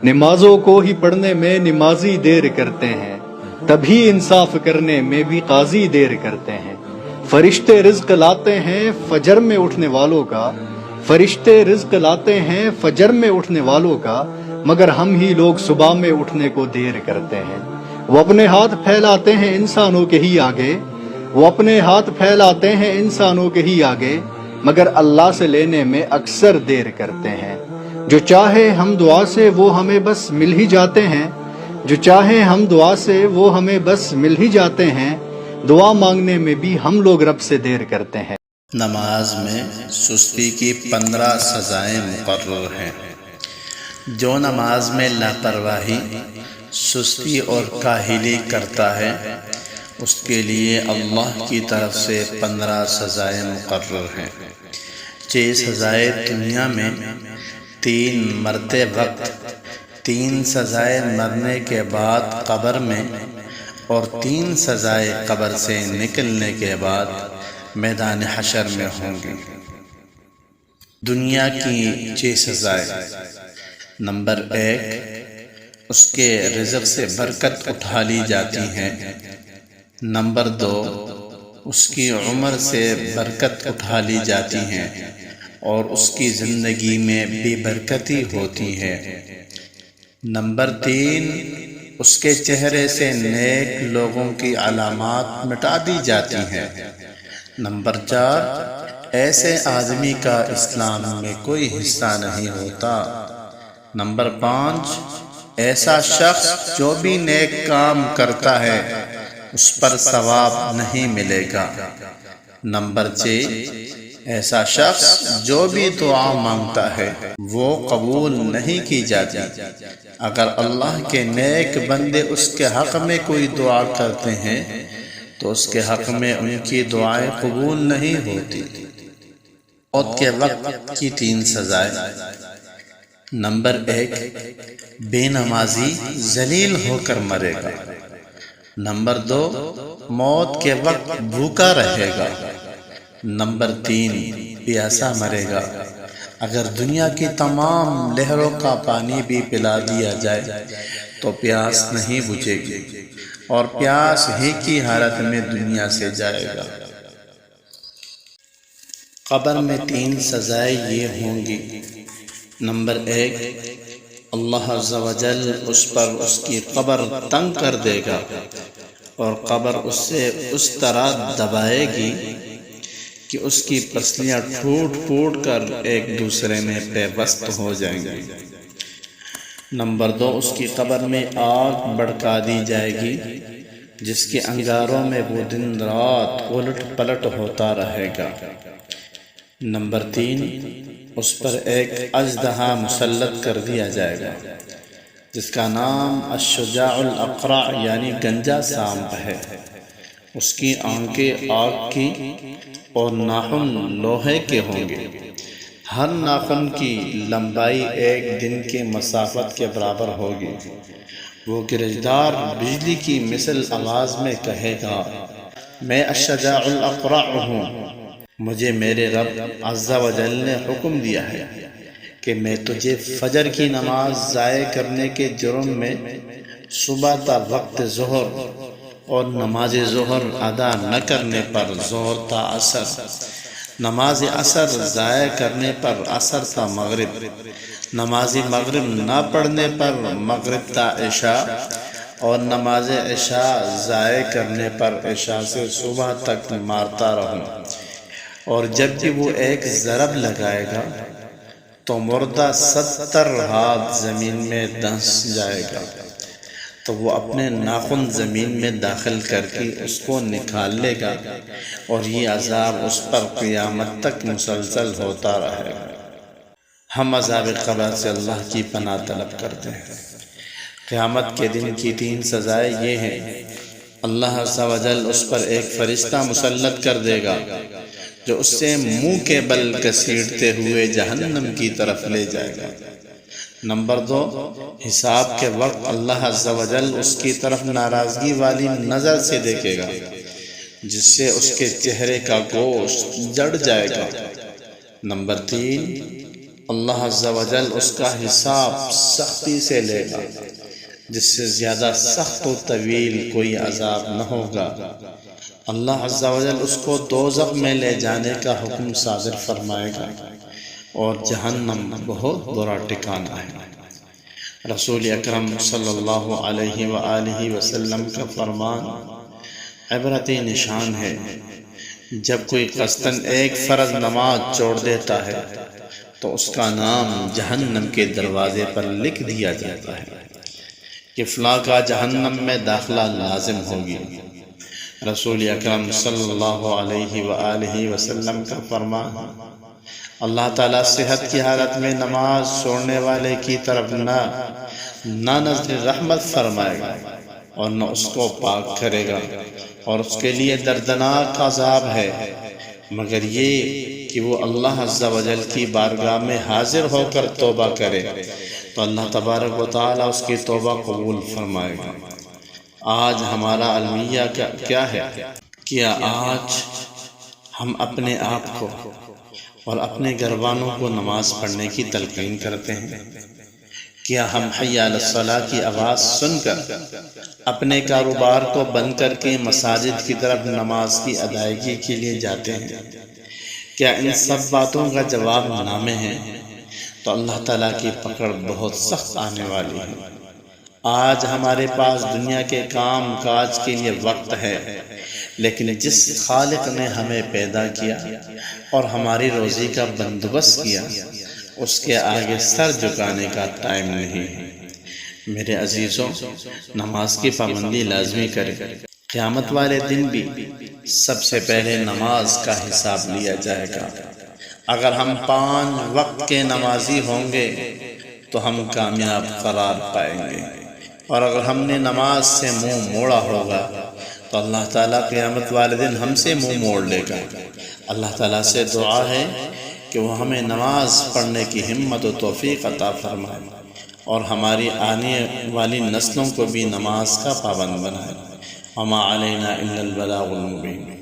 نمازوں کو ہی پڑھنے میں نمازی دیر کرتے ہیں، تبھی انصاف کرنے میں بھی قاضی دیر کرتے ہیں۔ فرشتے رزق لاتے ہیں فجر میں اٹھنے والوں کا، فرشتے رزق لاتے ہیں فجر میں اٹھنے والوں کا، مگر ہم ہی لوگ صبح میں اٹھنے کو دیر کرتے ہیں۔ وہ اپنے ہاتھ پھیلاتے ہیں انسانوں کے ہی آگے، وہ اپنے ہاتھ پھیلاتے ہیں انسانوں کے ہی آگے، مگر اللہ سے لینے میں اکثر دیر کرتے ہیں۔ جو چاہے ہم دعا سے وہ ہمیں بس مل ہی جاتے ہیں، جو چاہے ہم دعا سے وہ ہمیں بس مل ہی جاتے ہیں، دعا مانگنے میں بھی ہم لوگ رب سے دیر کرتے ہیں۔ نماز میں سستی کی 15 سزائیں مقرر ہیں۔ جو نماز میں لاپرواہی، سستی اور کاہلی کرتا ہے، اس کے لیے اللہ کی طرف سے 15 سزائیں مقرر ہیں۔ 6 سزائیں دنیا میں، 3 مرتے وقت، 3 سزائیں مرنے کے بعد قبر میں، اور 3 سزائیں قبر سے نکلنے کے بعد میدان حشر میں ہوں گی۔ دنیا کی 6 سزائیں۔ نمبر 1، اس کے رزق سے برکت اٹھا لی جاتی ہے۔ نمبر 2، اس کی عمر سے برکت اٹھا لی جاتی ہے اور اس کی زندگی میں بے برکتی ہوتی ہے۔ نمبر 3، اس کے چہرے سے نیک لوگوں کی علامات مٹا دی جاتی ہیں۔ نمبر 4، ایسے آدمی کا اسلام میں کوئی حصہ نہیں ہوتا۔ نمبر 5، ایسا شخص جو بھی نیک کام کرتا ہے اس پر ثواب نہیں ملے گا۔ نمبر 6، ایسا شخص جو بھی دعا مانگتا ہے وہ قبول نہیں کی جاتی۔ اگر اللہ کے نیک بندے اس کے حق میں کوئی دعا کرتے ہیں تو اس کے حق میں ان کی دعائیں قبول نہیں ہوتی۔ موت کے وقت کی 3 سزائیں۔ نمبر 1، بے نمازی ذلیل ہو کر مرے گا۔ نمبر 2، موت کے وقت بھوکا رہے گا۔ نمبر 3، پیاسا مرے گا۔ اگر دنیا کی تمام لہروں کا پانی بھی پلا دیا جائے تو پیاس نہیں بجھے گی، اور پیاس ہی کی حالت میں دنیا سے جائے گا۔ قبر میں 3 سزائیں یہ ہوں گی۔ نمبر 1، اللہ عز و جل اس پر اس کی قبر تنگ کر دے گا اور قبر اس سے اس طرح دبائے گی کہ اس کی پسلیاں ٹوٹ ٹوٹ کر ایک دوسرے میں پیوست ہو جائیں گی۔ نمبر 2، اس کی قبر میں آگ بھڑکا دی جائے گی جس کے انگاروں میں وہ دن رات الٹ پلٹ ہوتا رہے گا۔ نمبر 3، اس پر ایک اژدہا مسلط کر دیا جائے گا جس کا نام الشجاع الاقرع یعنی گنجا سانپ ہے۔ اس کی آنکھیں آگ کی اور ناخن لوہے کے ہوں گے۔ ہر ناخن کی لمبائی 1 دن کے مسافت کے برابر ہوگی۔ وہ گرجدار بجلی کی مثل آواز میں کہے گا، میں الشجاع الاقرع ہوں، مجھے میرے رب عز و جل نے حکم دیا ہے کہ میں تجھے فجر کی نماز ضائع کرنے کے جرم میں صبح تا وقت ظہر اور نماز ظہر ادا نہ کرنے پر ظہر تا عصر، نماز عصر ضائع کرنے پر عصر تا مغرب، نماز مغرب نہ پڑھنے پر مغرب تا عشاء، اور نماز عشاء ضائع کرنے پر عشاء سے صبح تک مارتا رہوں، اور جب بھی وہ ایک ضرب لگائے گا تو مردہ 70 ہاتھ زمین میں دھنس جائے گا، تو وہ اپنے ناخن زمین میں داخل کر کے اس کو نکال لے گا، اور یہ عذاب اس پر قیامت تک مسلسل ہوتا رہے گا۔ ہم عذاب قبر سے اللہ کی پناہ طلب کرتے ہیں۔ قیامت کے دن کی 3 سزائیں یہ ہیں۔ اللہ عز و جل اس پر ایک فرشتہ مسلط کر دے گا جو اس سے منہ کے بل گھسیٹتے ہوئے جہنم کی طرف لے جائے گا۔ نمبر 2، حساب کے وقت اللہ عز و جل اس کی طرف ناراضگی والی نظر سے دیکھے گا جس سے اس کے چہرے کا گوشت جڑ جائے گا۔ نمبر 3، اللہ عز و جل اس کا حساب سختی سے لے گا، جس سے زیادہ سخت و طویل کوئی عذاب نہ ہوگا۔ اللہ عز و جل اس کو دوزخ میں لے جانے کا حکم صادر فرمائے گا، اور جہنم بہت برا ٹھکانہ ہے۔ رسول اکرم صلی اللہ علیہ وآلہ وسلم کا فرمان عبرت نشان ہے، جب کوئی قصداً ایک فرض نماز چھوڑ دیتا ہے تو اس کا نام جہنم کے دروازے پر لکھ دیا جاتا ہے کہ فلاں کا جہنم میں داخلہ لازم ہوگی۔ رسول اکرم صلی اللہ علیہ وآلہ وسلم کا فرمان، اللہ تعالیٰ صحت کی حالت میں نماز چھوڑنے والے کی طرف نہ نظر رحمت فرمائے گا اور نہ اس کو پاک کرے گا، اور اس کے لیے دردناک عذاب ہے، مگر یہ کہ وہ اللہ عز و جل کی بارگاہ میں حاضر ہو کر توبہ کرے تو اللہ تبارک و تعالیٰ اس کی توبہ قبول فرمائے گا۔ آج ہمارا المیہ کیا ہے؟ کیا آج ہم اپنے آپ کو اور اپنے گھر والوں کو نماز پڑھنے کی تلقین کرتے ہیں؟ کیا ہم حی علی الصلاۃ کی آواز سن کر اپنے کاروبار کو بند کر کے مساجد کی طرف نماز کی ادائیگی کے لیے جاتے ہیں؟ کیا ان سب باتوں کا جواب نہ میں ہے تو اللہ تعالیٰ کی پکڑ بہت سخت آنے والی ہے۔ آج ہمارے پاس دنیا کے کام کاج کے لیے وقت ہے، لیکن جس خالق نے ہمیں پیدا کیا اور ہماری روزی کا بندوبست کیا، اس کے آگے سر جھکانے کا ٹائم نہیں ہے۔ میرے عزیزوں، نماز کی پابندی لازمی کریں۔ قیامت والے دن بھی سب سے پہلے نماز کا حساب لیا جائے گا۔ اگر ہم 5 وقت کے نمازی ہوں گے تو ہم کامیاب قرار پائیں گے، اور اگر ہم نے نماز سے منہ موڑا ہوگا تو اللہ تعالیٰ قیامت والے دن ہم سے منہ موڑ لے گا۔ اللہ تعالیٰ سے دعا ہے کہ وہ ہمیں نماز پڑھنے کی ہمت و توفیق عطا فرمائے، اور ہماری آنے والی نسلوں کو بھی نماز کا پابند بنائے۔ وما علینا الا البلاغ المبین۔